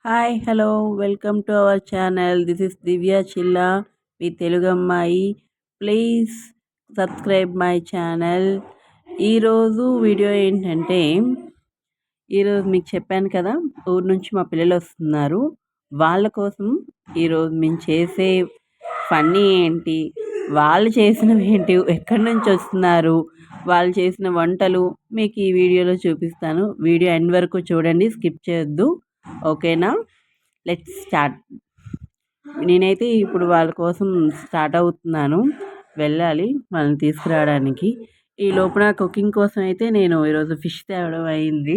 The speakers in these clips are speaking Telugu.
Hi hello welcome to our channel. This is Divya Chilla, మీ తెలుగు అమ్మాయి. Please subscribe my channel. ఈరోజు వీడియో ఏంటంటే, ఈరోజు మీకు చెప్పాను కదా, ఊరు నుంచి మా పిల్లలు వస్తున్నారు. వాళ్ళ కోసం ఈరోజు మేము చేసే ఫన్నీ ఏంటి, వాళ్ళు చేసినవి ఏంటి, ఎక్కడి నుంచి వస్తున్నారు, వాళ్ళు చేసిన వంటలు మీకు ఈ వీడియోలో చూపిస్తాను. వీడియో ఎండ్ వరకు చూడండి, స్కిప్ చేయొద్దు. ఓకేనా? Let's start. నేనైతే ఇప్పుడు వాళ్ళ కోసం స్టార్ట్ అవుతున్నాను, వెళ్ళాలి వాళ్ళని తీసుకురావడానికి. ఈ లోపల కుకింగ్ కోసం అయితే నేను ఈరోజు ఫిష్ తేవడం అయింది.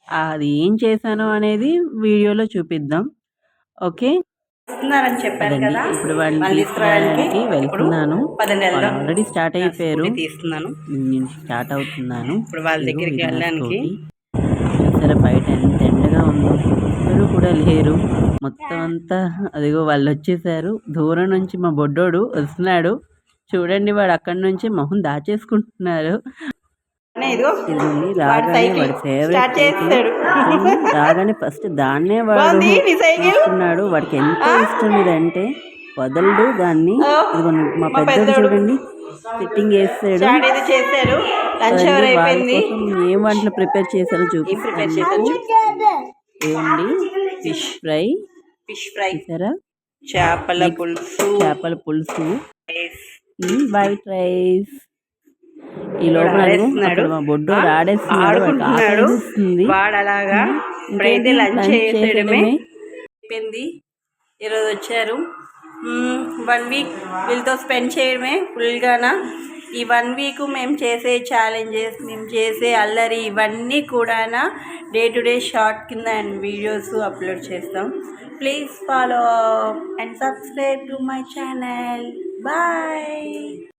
అది ఏం చేశాను అనేది వీడియోలో చూపిద్దాం. ఓకే, వస్తున్నారని చెప్పాను కదా, ఇప్పుడు వాళ్ళని తీసుకురావడానికి వెళ్తున్నాను. ఆల్రెడీ స్టార్ట్ అయిపోయారు, తీస్తున్నాను. నేను స్టార్ట్ అవుతున్నాను. ఇప్పుడు వాళ్ళ దగ్గరికి వెళ్ళడానికి చూసారా బయట ఎంత ఎండగా ఉందో, ఎవరు కూడా లేరు. మొత్తం అంతా అదిగో వాళ్ళు వచ్చేసారు. దూరం నుంచి మా బొడ్డోడు వస్తున్నాడు చూడండి, వాడు అక్కడి నుంచి మొహం దాచేసుకుంటున్నారు. రాగానే వాడి ఫేవరెట్ రాగానే ఫస్ట్ దాన్నే వాడు తీసుకున్నాడు. వాడికి ఎంతో ఇష్టం ఇదంటే వదలడు దాన్ని. మా పెద్దోడు చూడండి సిట్టింగ్ వేసాడు. ఏం వంటలు ప్రిపేర్ చేశారో చూపిస్తాను. ఏమండి, ఫిష్ ఫ్రై చేశారా, చేపల పులుసు, వైట్ రైస్. ఈ లోపల అక్కడ మా బొడ్డోడు ఆడేస్తున్నాడు. అయిపోయింది. ఈరోజు వచ్చారు. 1 వీక్ వీళ్ళతో స్పెండ్ చేయడమే ఫుల్గానా. ఈ 1 వీక్ మేము చేసే ఛాలెంజెస్, మేము చేసే అల్లరి, ఇవన్నీ కూడా డే టు డే షార్ట్ కింద అండ్ వీడియోస్ అప్లోడ్ చేస్తాం. Please follow and subscribe to my channel. Bye.